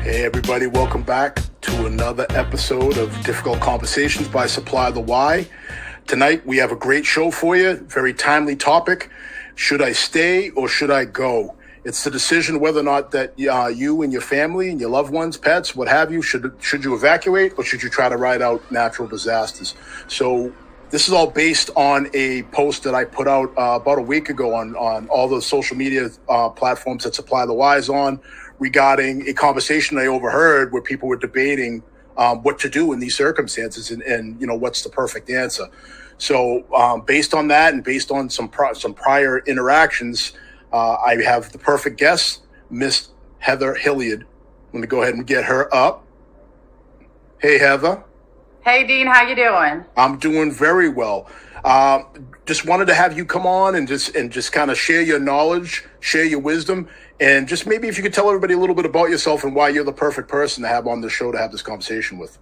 Hey everybody, welcome back to another episode of Difficult Conversations by Supply the Why. Tonight we have a great show for you, very timely topic. Should I stay or should I go? It's the decision whether or not that you and your family and your loved ones, pets, what have you, should you evacuate or should you try to ride out natural disasters? So this is all based on a post that I put out about a week ago on all the social media platforms that Supply the Why is on, regarding a conversation I overheard where people were debating what to do in these circumstances and you know, what's the perfect answer. So based on that and based on some prior interactions, I have the perfect guest, Miss Heather Hilliard. Let me go ahead and get her up. Hey, Heather. Hey, Dean, how you doing? I'm doing very well. Just wanted to have you come on and just kind of share your knowledge, share your wisdom, and just maybe if you could tell everybody a little bit about yourself and why you're the perfect person to have on the show to have this conversation with.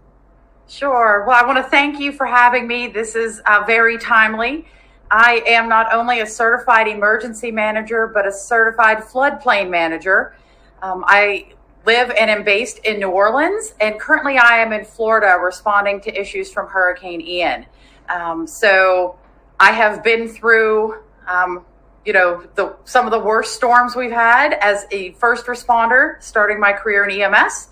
Sure. Well, I want to thank you for having me. This is very timely. I am not only a certified emergency manager, but a certified floodplain manager. I live and am based in New Orleans, and currently I am in Florida responding to issues from Hurricane Ian. So I have been through, some of the worst storms we've had as a first responder, starting my career in EMS,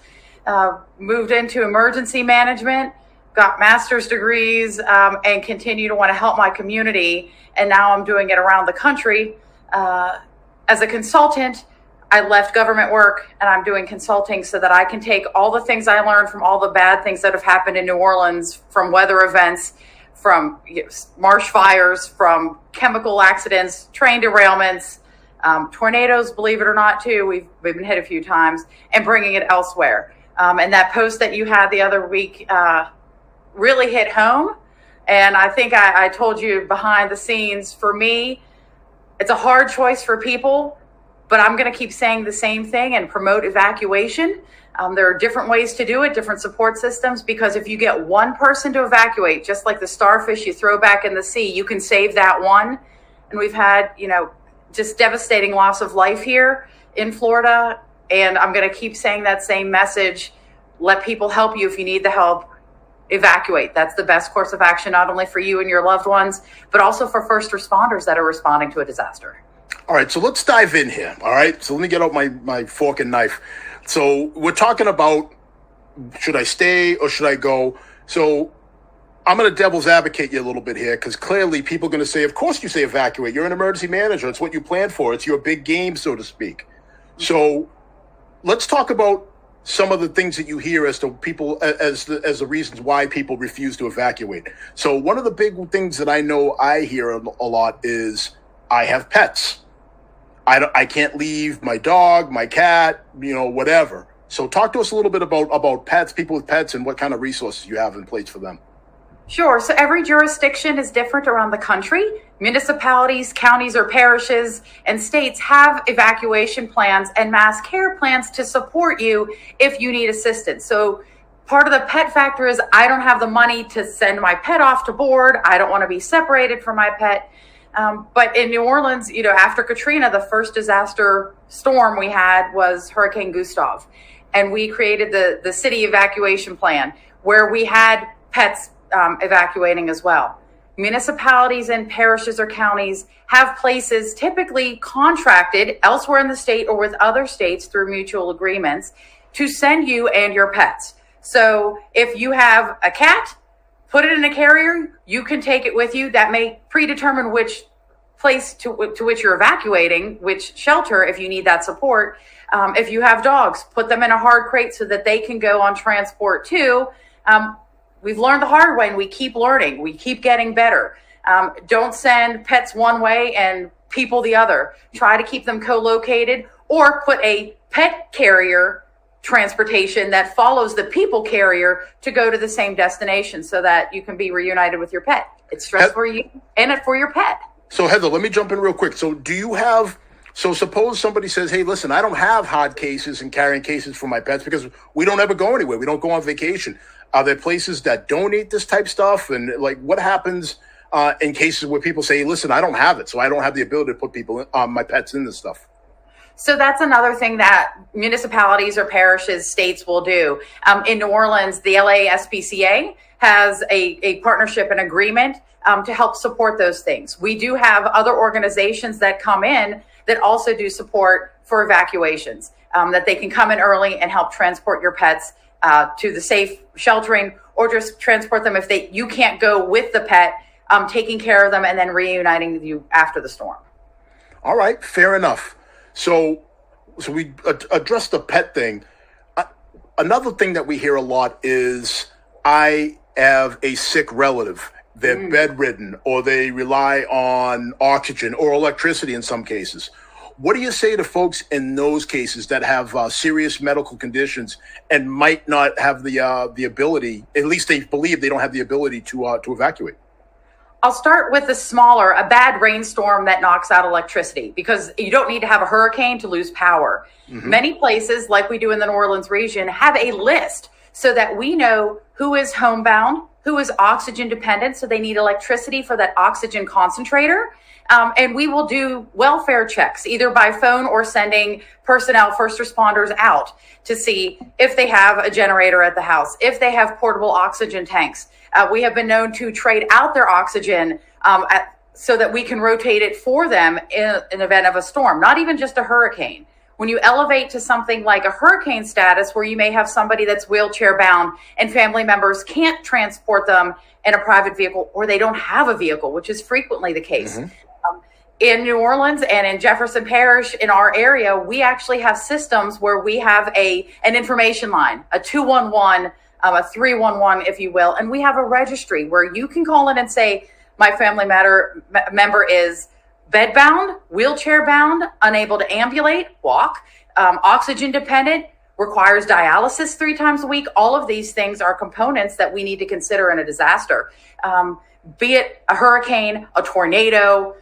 moved into emergency management, got master's degrees, and continue to want to help my community. And now I'm doing it around the country. As a consultant, I left government work and I'm doing consulting so that I can take all the things I learned from all the bad things that have happened in New Orleans, from weather events, from marsh fires, from chemical accidents, train derailments, tornadoes, believe it or not, too. We've been hit a few times, and bringing it elsewhere. And that post that you had the other week really hit home. And I think I told you behind the scenes, for me, it's a hard choice for people, but I'm going to keep saying the same thing and promote evacuation. There are different ways to do it, different support systems, because if you get one person to evacuate, just like the starfish you throw back in the sea, you can save that one. And we've had, just devastating loss of life here in Florida. And I'm going to keep saying that same message. Let people help you if you need the help. Evacuate. That's the best course of action, not only for you and your loved ones, but also for first responders that are responding to a disaster. All right, so let's dive in here. All right, so let me get out my fork and knife. So we're talking about, should I stay or should I go? So I'm going to devil's advocate you a little bit here, because clearly people are going to say, of course you say evacuate. You're an emergency manager. It's what you planned for. It's your big game, so to speak. So let's talk about some of the things that you hear as to people, as the reasons why people refuse to evacuate. So one of the big things that I know I hear a lot is, I have pets. I can't leave my dog, my cat, whatever. So talk to us a little bit about pets, people with pets, and what kind of resources you have in place for them. Sure. So every jurisdiction is different around the country. Municipalities, counties or parishes, and states have evacuation plans and mass care plans to support you if you need assistance. So part of the pet factor is, I don't have the money to send my pet off to board. I don't want to be separated from my pet. But in New Orleans, after Katrina, the first disaster storm we had was Hurricane Gustav. And we created the city evacuation plan, where we had pets evacuating as well. Municipalities and parishes or counties have places typically contracted elsewhere in the state or with other states through mutual agreements to send you and your pets. So if you have a cat, put it in a carrier, you can take it with you. That may predetermine which place to which you're evacuating, which shelter, if you need that support. If you have dogs, put them in a hard crate so that they can go on transport too. We've learned the hard way, and we keep learning. We keep getting better. Don't send pets one way and people the other. Try to keep them co-located, or put a pet carrier transportation that follows the people carrier to go to the same destination so that you can be reunited with your pet. It's stress for you and for your pet. So Heather, let me jump in real quick. So suppose somebody says, hey, listen, I don't have hard cases and carrying cases for my pets because we don't ever go anywhere. We don't go on vacation. Are there places that donate this type stuff? And what happens in cases where people say, listen, I don't have it, so I don't have the ability to put my pets in this stuff? So that's another thing that municipalities or parishes, states will do. In New Orleans, the LASPCA has a partnership and agreement to help support those things. We do have other organizations that come in that also do support for evacuations, that they can come in early and help transport your pets to the safe sheltering, or just transport them if you can't go with the pet, taking care of them and then reuniting with you after the storm. All right, fair enough. So we addressed the pet thing. Another thing that we hear a lot is, I have a sick relative. They're bedridden, or they rely on oxygen or electricity in some cases. What do you say to folks in those cases that have serious medical conditions and might not have the ability, at least they believe they don't have the ability to evacuate? I'll start with a bad rainstorm that knocks out electricity, because you don't need to have a hurricane to lose power. Many places, like we do in the New Orleans region, have a list so that we know who is homebound, who is oxygen dependent, so they need electricity for that oxygen concentrator. And we will do welfare checks, either by phone or sending personnel, first responders, out to see if they have a generator at the house, if they have portable oxygen tanks. We have been known to trade out their oxygen so that we can rotate it for them in an event of a storm, not even just a hurricane. When you elevate to something like a hurricane status, where you may have somebody that's wheelchair bound and family members can't transport them in a private vehicle, or they don't have a vehicle, which is frequently the case. In New Orleans and in Jefferson Parish, in our area, we actually have systems where we have an information line, a 211, a 311, if you will. And we have a registry where you can call in and say, my family member is bedbound, wheelchair bound, unable to ambulate, walk, oxygen dependent, requires dialysis 3 times a week. All of these things are components that we need to consider in a disaster, be it a hurricane, a tornado,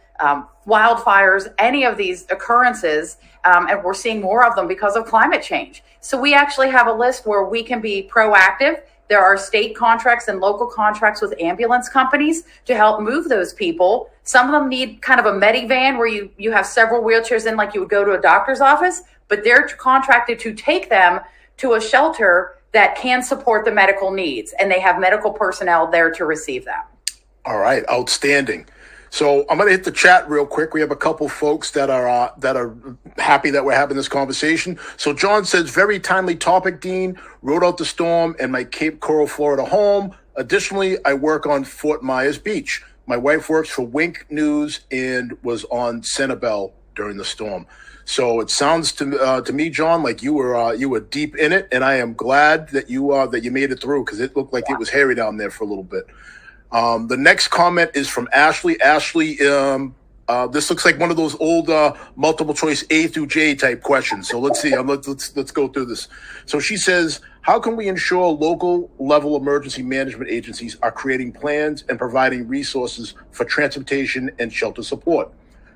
wildfires, any of these occurrences, and we're seeing more of them because of climate change. So we actually have a list where we can be proactive. There are state contracts and local contracts with ambulance companies to help move those people. Some of them need kind of a medivan where you have several wheelchairs in, like you would go to a doctor's office, but they're contracted to take them to a shelter that can support the medical needs, and they have medical personnel there to receive them. All right, outstanding. So I'm going to hit the chat real quick. We have a couple folks that are happy that we're having this conversation. So John says, very timely topic, Dean. Rode out the storm in my Cape Coral, Florida home. Additionally, I work on Fort Myers Beach. My wife works for Wink News and was on Centibel during the storm. So it sounds to me, John, like you were deep in it, and I am glad that you made it through, because it looked like it was hairy down there for a little bit. The next comment is from Ashley. Ashley, this looks like one of those old multiple choice A through J type questions. So let's see. Let's go through this. So she says, how can we ensure local level emergency management agencies are creating plans and providing resources for transportation and shelter support?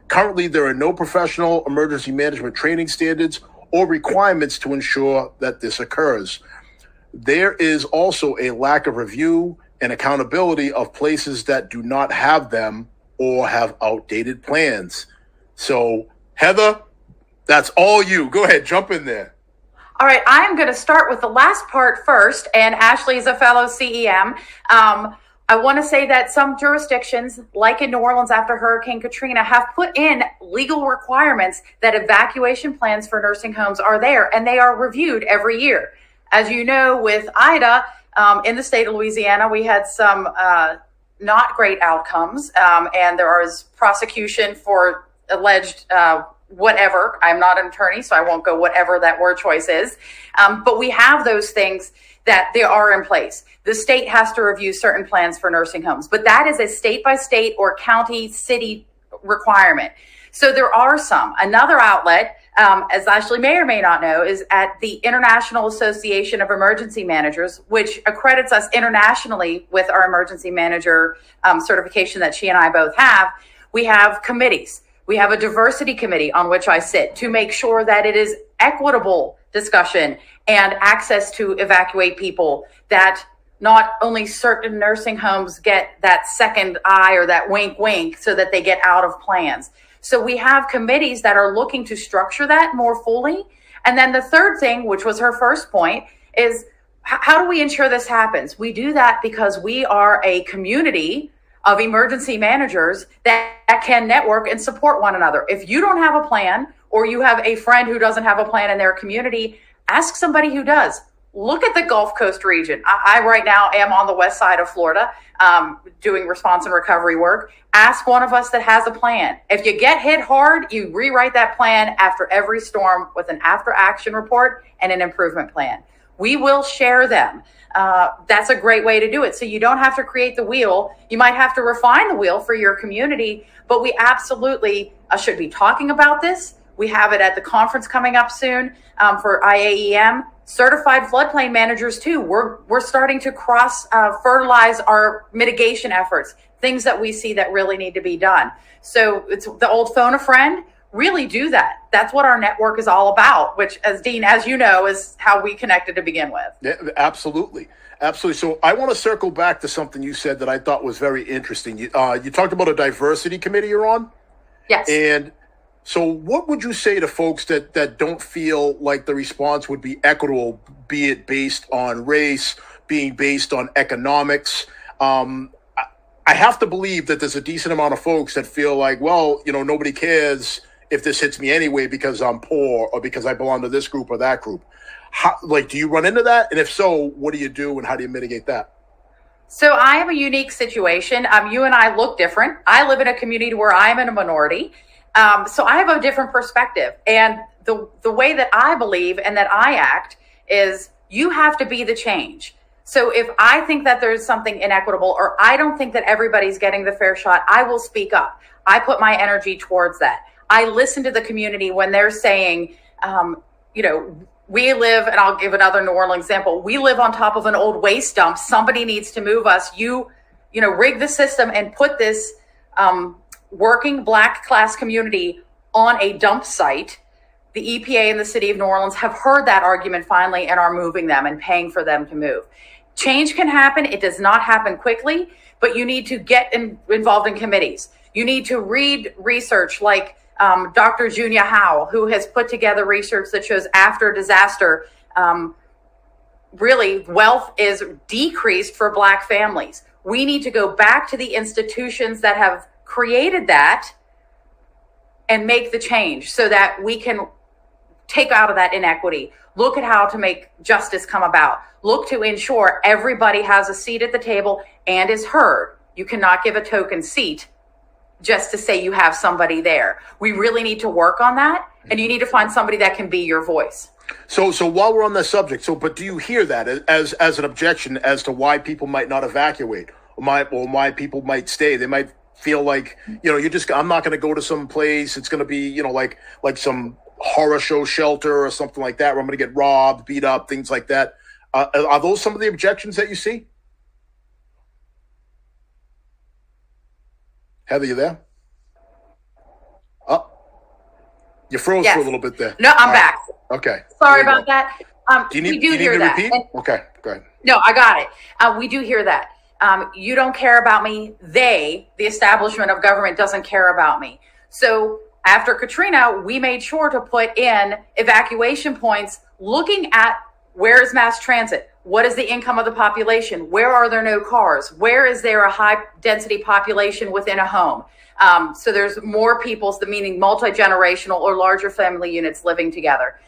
Currently, there are no professional emergency management training standards or requirements to ensure that this occurs. There is also a lack of review and accountability of places that do not have them or have outdated plans. So, Heather, that's all you. Go ahead, jump in there. All right, I'm going to start with the last part first, and Ashley is a fellow CEM. I want to say that some jurisdictions, like in New Orleans after Hurricane Katrina, have put in legal requirements that evacuation plans for nursing homes are there, and they are reviewed every year. As you know, with Ida, in the state of Louisiana, we had some not great outcomes, and there was prosecution for alleged whatever. I'm not an attorney, so I won't go whatever that word choice is. But we have those things that they are in place. The state has to review certain plans for nursing homes, but that is a state-by-state or county-city requirement. So there are some. Another outlet, as Ashley may or may not know, is at the International Association of Emergency Managers, which accredits us internationally with our emergency manager certification that she and I both have. We have committees. We have a diversity committee on which I sit to make sure that it is equitable discussion and access to evacuate people, that not only certain nursing homes get that second eye or that wink wink so that they get out of plans. So we have committees that are looking to structure that more fully. And then the third thing, which was her first point, is how do we ensure this happens? We do that because we are a community of emergency managers that can network and support one another. If you don't have a plan, or you have a friend who doesn't have a plan in their community, ask somebody who does. Look at the Gulf Coast region. I right now am on the west side of Florida doing response and recovery work. Ask one of us that has a plan. If you get hit hard, you rewrite that plan after every storm with an after action report and an improvement plan. We will share them. That's a great way to do it. So you don't have to create the wheel. You might have to refine the wheel for your community, but we absolutely should be talking about this. We have it at the conference coming up soon for IAEM. Certified floodplain managers too. We're starting to cross fertilize our mitigation efforts, things that we see that really need to be done. So it's the old phone a friend. Really do that. That's what our network is all about, which, as Dean, as you know, is how we connected to begin with. Yeah, absolutely. Absolutely. So I want to circle back to something you said that I thought was very interesting. You talked about a diversity committee you're on. Yes. And so what would you say to folks that don't feel like the response would be equitable, be it based on race, being based on economics? I have to believe that there's a decent amount of folks that feel like, well, nobody cares if this hits me anyway because I'm poor or because I belong to this group or that group. Do you run into that? And if so, what do you do and how do you mitigate that? So I have a unique situation. You and I look different. I live in a community where I'm in a minority. So I have a different perspective. And the way that I believe and that I act is you have to be the change. So if I think that there's something inequitable or I don't think that everybody's getting the fair shot, I will speak up. I put my energy towards that. I listen to the community when they're saying, we live, and I'll give another New Orleans example. We live on top of an old waste dump. Somebody needs to move us. Rig the system and put this working Black class community on a dump site. The EPA and the city of New Orleans have heard that argument finally and are moving them and paying for them to move. Change can happen. It does not happen quickly, but you need to get involved in committees. You need to read research like Dr. Junia Howe, who has put together research that shows after disaster, really wealth is decreased for Black families. We need to go back to the institutions that have created that and make the change so that we can take out of that inequity. Look at how to make justice come about. Look to ensure everybody has a seat at the table and is heard. You cannot give a token seat just to say you have somebody there. We really need to work on that, and you need to find somebody that can be your voice. So while we're on this subject, but do you hear that as an objection as to why people might not evacuate or why people might stay? They might feel like, I'm not going to go to some place. It's going to be, like some horror show shelter or something like that where I'm going to get robbed, beat up, things like that. Are those some of the objections that you see? Heather, you there? Oh, you froze for a little bit there. No, I'm back. Okay. Sorry about that. We do hear that. Okay, go ahead. No, I got it. We do hear that. You don't care about me. The establishment of government, doesn't care about me. So after Katrina, we made sure to put in evacuation points looking at where is mass transit? What is the income of the population? Where are there no cars? Where is there a high density population within a home? So there's more people, meaning multi-generational or larger family units living together.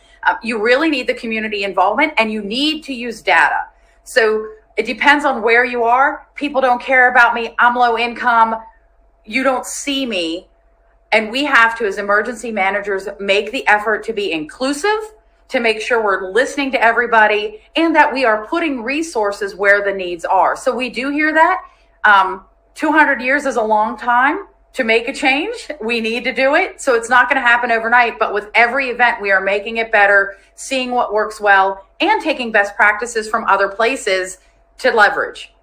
You really need the community involvement and you need to use data. So it depends on where you are. People don't care about me. I'm low income. You don't see me. And we have to, as emergency managers, make the effort to be inclusive, to make sure we're listening to everybody, and that we are putting resources where the needs are. So we do hear that. 200 years is a long time to make a change. We need to do it. So it's not going to happen overnight. But with every event, we are making it better, seeing what works well, and taking best practices from other places to leverage.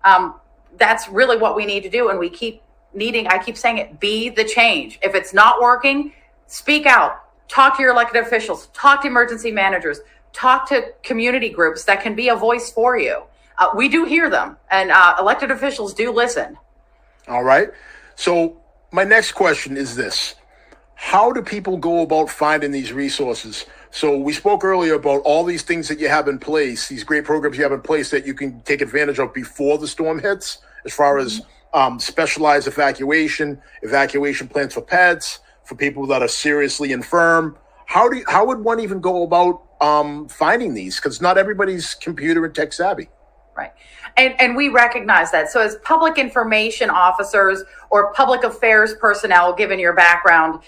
That's really what we need to do. And we keep I keep saying it, be the change. If it's not working, speak out, talk to your elected officials, talk to emergency managers, talk to community groups that can be a voice for you. We do hear them, and elected officials do listen. All right. So my next question is this. how do people go about finding these resources? So we spoke earlier about all these things that you have in place, these great programs you have in place that you can take advantage of before the storm hits, as far as specialized evacuation plans for pets, for people that are seriously infirm. How would one even go about finding these? Because not everybody's computer and tech savvy. Right. And we recognize that. So as public information officers or public affairs personnel, given your background,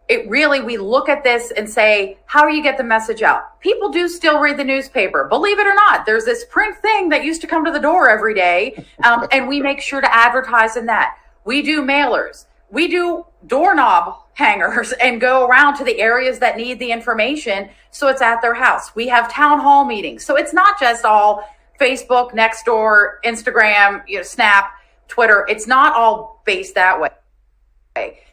we look at this and say, how do you get the message out? People do still read the newspaper. Believe it or not, there's this print thing that used to come to the door every day. And we make sure to advertise in that. We do mailers. We do doorknob hangers and go around to the areas that need the information. So it's at their house. We have town hall meetings. So it's not just all Facebook, Nextdoor, Instagram, Snap, Twitter. It's not all based that way.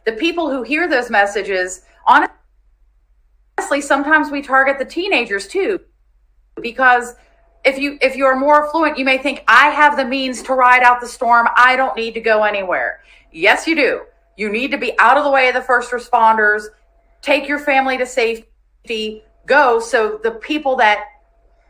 The people who hear those messages, honestly, sometimes we target the teenagers too, because if you are more affluent, you may think, I have the means to ride out the storm. I don't need to go anywhere. Yes, you do. You need to be out of the way of the first responders, take your family to safety, go. So the people that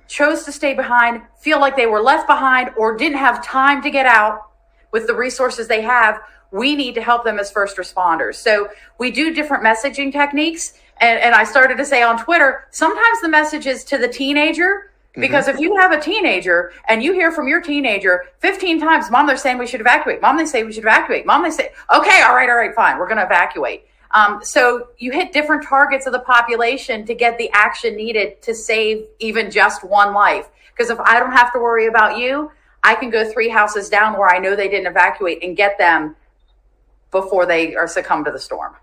chose to stay behind feel like they were left behind or didn't have time to get out with the resources they have. We need to help them as first responders. So we do different messaging techniques. And I started to say on Twitter, sometimes the message is to the teenager, because if you have a teenager and you hear from your teenager 15 times, Mom, they're saying we should evacuate. Mom, they say we should evacuate. Mom, they say, okay, all right, fine. We're going to evacuate. So you hit different targets of the population to get the action needed to save even just one life. Because if I don't have to worry about you, I can go 3 houses down where I know they didn't evacuate and get them before they are succumb to the storm.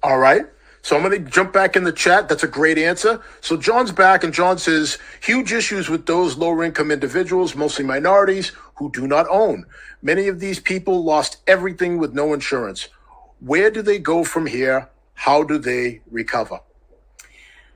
All right. So I'm going to jump back in the chat. That's a great answer. So John's back, and John says, huge issues with those lower income individuals, mostly minorities, who do not own. Many of these people lost everything with no insurance. Where do they go from here? How do they recover?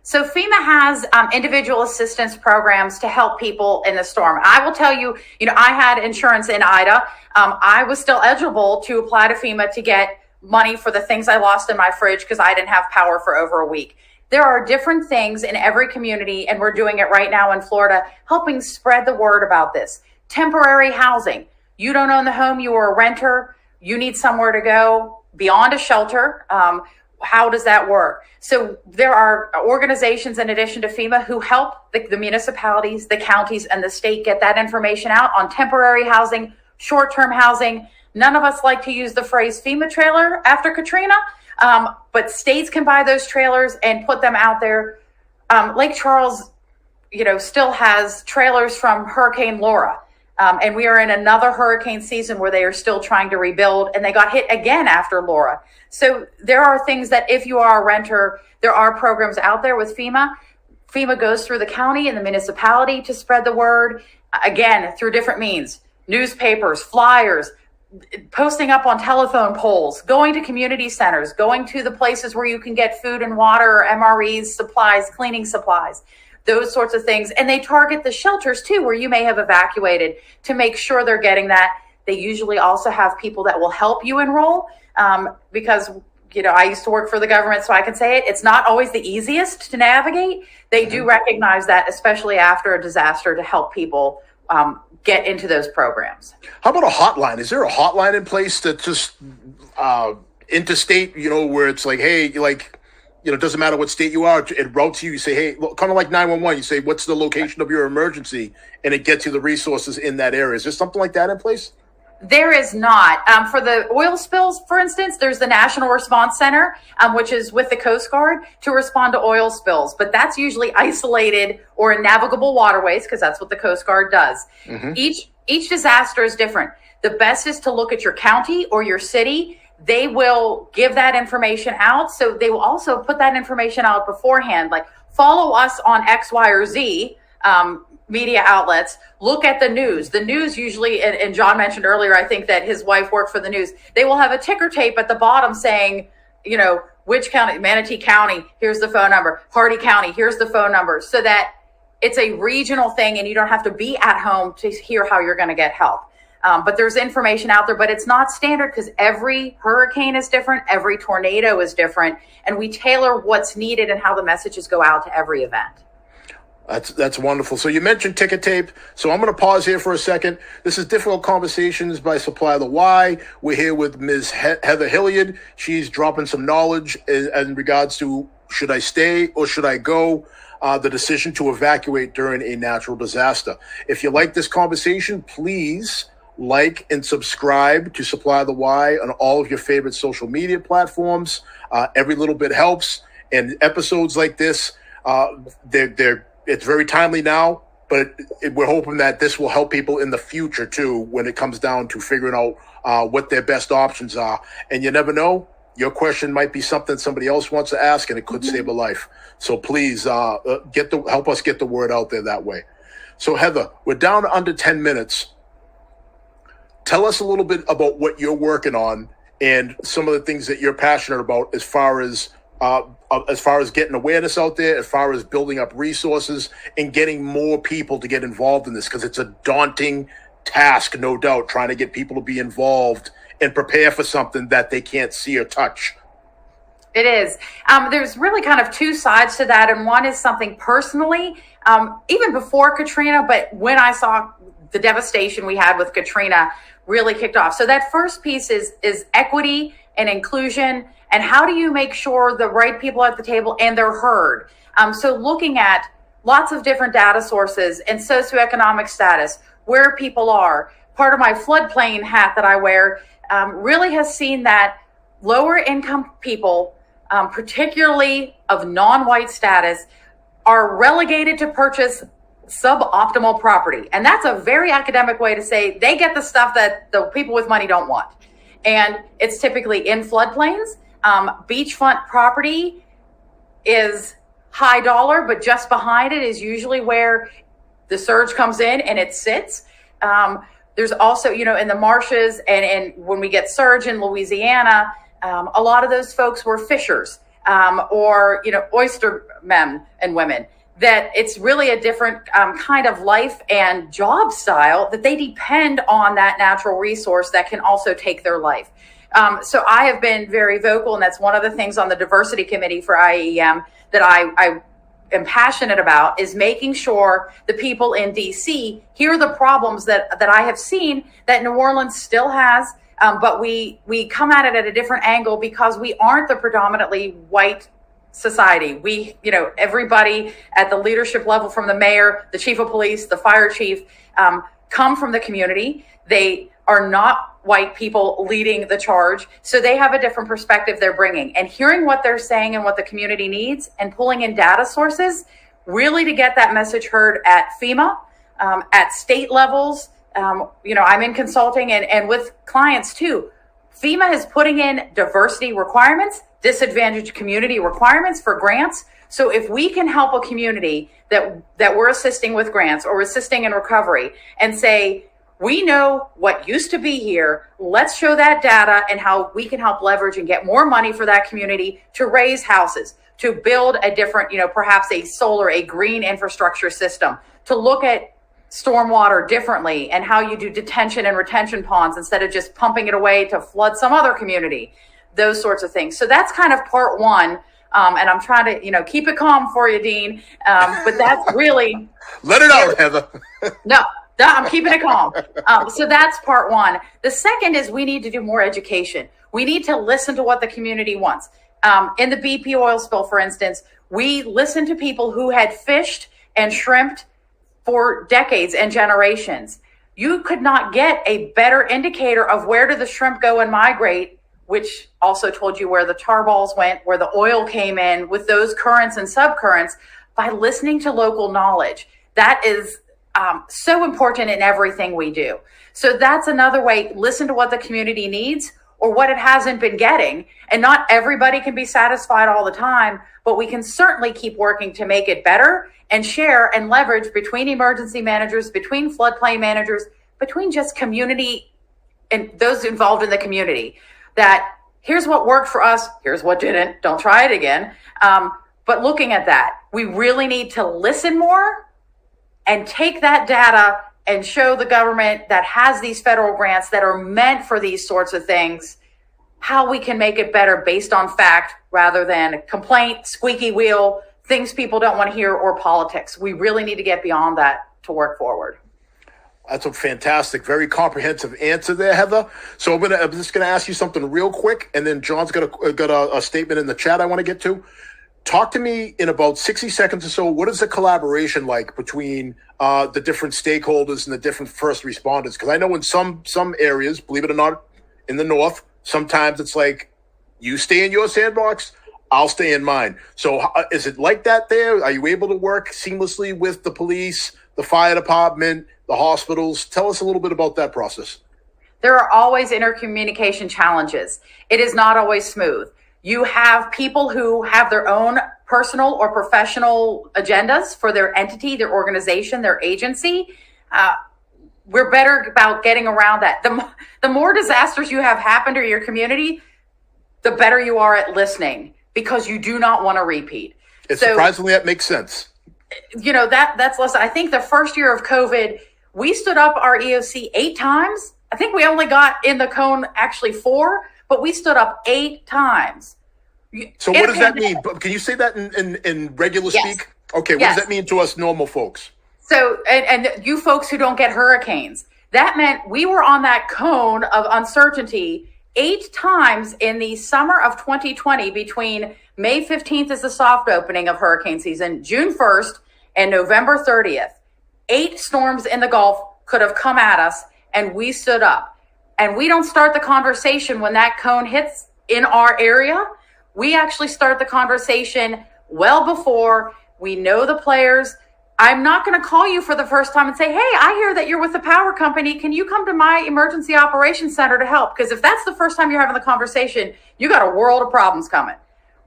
So FEMA has individual assistance programs to help people in the storm. I will tell you, I had insurance in Ida. I was still eligible to apply to FEMA to get money for the things I lost in my fridge because I didn't have power for over a week. There are different things in every community, and we're doing it right now in Florida, helping spread the word about this. Temporary housing. You don't own the home, you are a renter, you need somewhere to go beyond a shelter. How does that work? So there are organizations in addition to FEMA who help the municipalities, the counties, and the state get that information out on temporary housing, short-term housing. None of us like to use the phrase FEMA trailer after Katrina, but states can buy those trailers and put them out there. Lake Charles, still has trailers from Hurricane Laura. And we are in another hurricane season where they are still trying to rebuild, and they got hit again after Laura. So there are things that if you are a renter, there are programs out there with FEMA. FEMA goes through the county and the municipality to spread the word, again, through different means, newspapers, flyers, posting up on telephone poles, going to community centers, going to the places where you can get food and water, MREs, supplies, cleaning supplies, those sorts of things. And they target the shelters too, where you may have evacuated, to make sure they're getting that. They usually also have people that will help you enroll, because I used to work for the government, so I can say it. It's not always the easiest to navigate. They do recognize that, especially after a disaster, to help people get into those programs. How about a hotline? Is there a hotline in place that just interstate, where it's like, hey, it doesn't matter what state you are, it routes you. You say, hey, kind of like 911. You say, what's the location of your emergency? And it gets you the resources in that area. Is there something like that in place? There is not. For the oil spills, for instance, there's the National Response Center, which is with the Coast Guard to respond to oil spills. But that's usually isolated or in navigable waterways, because that's what the Coast Guard does. Each disaster is different. The best is to look at your county or your city. They will give that information out. So they will also put that information out beforehand, like follow us on X, Y, or Z media outlets. Look at the news. The news usually, and John mentioned earlier, I think that his wife worked for the news. They will have a ticker tape at the bottom saying, which county, Manatee County, here's the phone number. Hardy County, here's the phone number. So that it's a regional thing and you don't have to be at home to hear how you're going to get help. But there's information out there, but it's not standard because every hurricane is different. Every tornado is different. And we tailor what's needed and how the messages go out to every event. That's wonderful. So you mentioned ticker tape. So I'm going to pause here for a second. This is Difficult Conversations by Supply the Why. We're here with Ms. Heather Hilliard. She's dropping some knowledge in regards to should I stay or should I go? The decision to evacuate during a natural disaster. If you like this conversation, please like and subscribe to Supply the Why on all of your favorite social media platforms. Every little bit helps. And episodes like this, it's very timely now, but we're hoping that this will help people in the future too when it comes down to figuring out what their best options are. And you never know. Your question might be something somebody else wants to ask, and it could save a life. So please help us get the word out there that way. So Heather, we're down to under 10 minutes. Tell us a little bit about what you're working on and some of the things that you're passionate about as far as getting awareness out there, as far as building up resources and getting more people to get involved in this, because it's a daunting task, no doubt, trying to get people to be involved and prepare for something that they can't see or touch. It is. There's really kind of two sides to that. And one is something personally, even before Katrina, but when I saw the devastation we had with Katrina really kicked off. So that first piece is equity and inclusion. And how do you make sure the right people at the table and they're heard? So looking at lots of different data sources and socioeconomic status, where people are. Part of my floodplain hat that I wear really has seen that lower income people, particularly of non-white status, are relegated to purchase suboptimal property. And that's a very academic way to say they get the stuff that the people with money don't want. And it's typically in floodplains. Beachfront property is high dollar, but just behind it is usually where the surge comes in and it sits. There's also, in the marshes and when we get surge in Louisiana, a lot of those folks were fishers or oyster men and women, that it's really a different kind of life and job style that they depend on that natural resource that can also take their life. So I have been very vocal, and that's one of the things on the diversity committee for IEM that I am passionate about, is making sure the people in DC hear the problems that I have seen that New Orleans still has, but we come at it at a different angle because we aren't the predominantly white society. We, everybody at the leadership level, from the mayor, the chief of police, the fire chief, come from the community. They are not white people leading the charge. So they have a different perspective they're bringing, and hearing what they're saying and what the community needs and pulling in data sources really to get that message heard at FEMA, at state levels. I'm in consulting and with clients too. FEMA is putting in diversity requirements, disadvantaged community requirements for grants. So if we can help a community that we're assisting with grants or assisting in recovery and say, we know what used to be here. Let's show that data and how we can help leverage and get more money for that community to raise houses, to build a different, perhaps a solar, a green infrastructure system, to look at stormwater differently and how you do detention and retention ponds instead of just pumping it away to flood some other community, those sorts of things. So that's kind of part one. And I'm trying to, keep it calm for you, Dean. But that's really... Let it out, Heather. No. I'm keeping it calm. So that's part one. The second is we need to do more education. We need to listen to what the community wants. In the BP oil spill, for instance, we listened to people who had fished and shrimped for decades and generations. You could not get a better indicator of where did the shrimp go and migrate, which also told you where the tar balls went, where the oil came in with those currents and subcurrents, by listening to local knowledge. That is so important in everything we do. So that's another way. Listen to what the community needs or what it hasn't been getting. And not everybody can be satisfied all the time, but we can certainly keep working to make it better and share and leverage between emergency managers, between floodplain managers, between just community and those involved in the community, that here's what worked for us, here's what didn't, don't try it again. But looking at that, we really need to listen more and take that data and show the government that has these federal grants that are meant for these sorts of things how we can make it better based on fact rather than complaint, squeaky wheel, things people don't want to hear, or politics. We really need to get beyond that to work forward. That's a fantastic, very comprehensive answer there, Heather. So I'm just gonna ask you something real quick, and then John's got a statement in the chat I want to get to. Talk to me in about 60 seconds or so. What is the collaboration like between the different stakeholders and the different first responders? Because I know in some areas, believe it or not, in the North, sometimes it's like you stay in your sandbox, I'll stay in mine. So is it like that there? Are you able to work seamlessly with the police, the fire department, the hospitals? Tell us a little bit about that process. There are always intercommunication challenges. It is not always smooth. You have people who have their own personal or professional agendas for their entity, their organization, their agency. We're better about getting around that. The more disasters you have happen to your community, the better you are at listening, because you do not want to repeat. Surprisingly, that makes sense. You know, that's less. I think the first year of COVID, we stood up our EOC 8 times. I think we only got in the cone actually 4, but we stood up 8 times. So what does that mean? Can you say that in regular speak? Okay, what does that mean to us normal folks? So, and you folks who don't get hurricanes, that meant we were on that cone of uncertainty 8 times in the summer of 2020, between May 15th is the soft opening of hurricane season, June 1st and November 30th. 8 storms in the Gulf could have come at us, and we stood up. And we don't start the conversation when that cone hits in our area. We actually start the conversation well before. We know the players. I'm not going to call you for the first time and say, hey, I hear that you're with the power company. Can you come to my emergency operations center to help? Because if that's the first time you're having the conversation, you got a world of problems coming.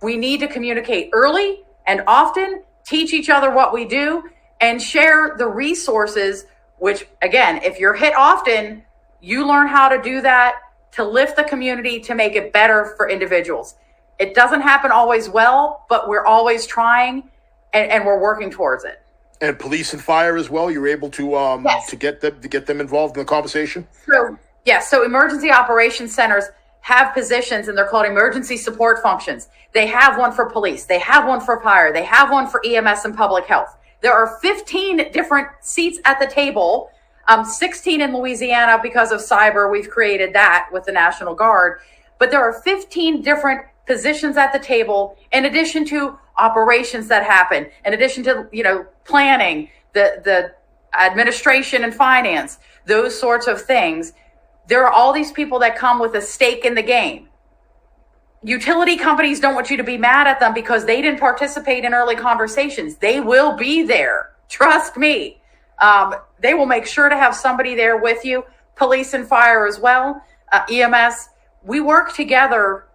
We need to communicate early and often, teach each other what we do, and share the resources, which, again, if you're hit often, you learn how to do that to lift the community, to make it better for individuals. It doesn't happen always well, but we're always trying, and we're working towards it. And police and fire as well. You're able to to get them involved in the conversation. So emergency operations centers have positions, and they're called emergency support functions. They have one for police. They have one for fire. They have one for EMS and public health. There are 15 different seats at the table. 16 in Louisiana because of cyber. We've created that with the National Guard. But there are 15 different positions at the table, in addition to operations that happen, in addition to, planning, the administration and finance, those sorts of things. There are all these people that come with a stake in the game. Utility companies don't want you to be mad at them because they didn't participate in early conversations. They will be there. Trust me. They will make sure to have somebody there with you. Police and fire as well. EMS. We work together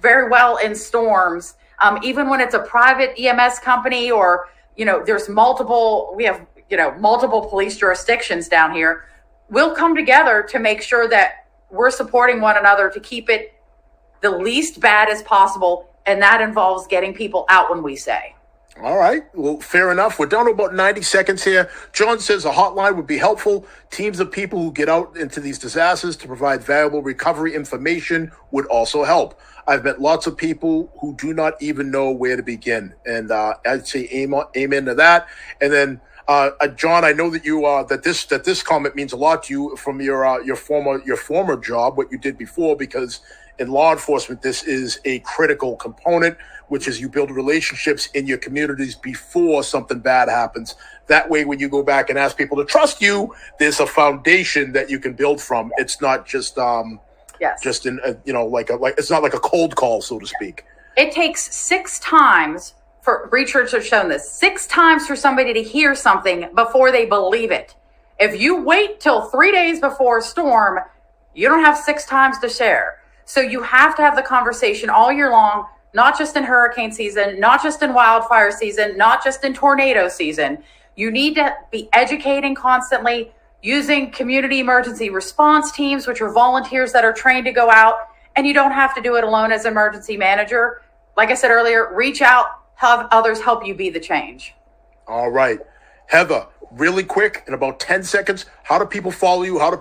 very well in storms. Even when it's a private EMS company, or, there's we have multiple police jurisdictions down here. We'll come together to make sure that we're supporting one another to keep it the least bad as possible. And that involves getting people out when we say. All right. Well, fair enough. We're down to about 90 seconds here. John says a hotline would be helpful. Teams of people who get out into these disasters to provide valuable recovery information would also help. I've met lots of people who do not even know where to begin. And I'd say amen to that. And then, John, I know that you that this comment means a lot to you from your former job, what you did before, because in law enforcement, this is a critical component, which is you build relationships in your communities before something bad happens. That way, when you go back and ask people to trust you, there's a foundation that you can build from. It's not just it's not like a cold call, so to speak. It takes 6 times for research has shown this, 6 times for somebody to hear something before they believe it. If you wait till 3 days before a storm, you don't have 6 times to share. So you have to have the conversation all year long, not just in hurricane season, not just in wildfire season, not just in tornado season. You need to be educating constantly, using community emergency response teams, which are volunteers that are trained to go out. And you don't have to do it alone as emergency manager. Like I said earlier, reach out, have others help you be the change. All right. Heather, really quick, in about 10 seconds, how do people follow you? How do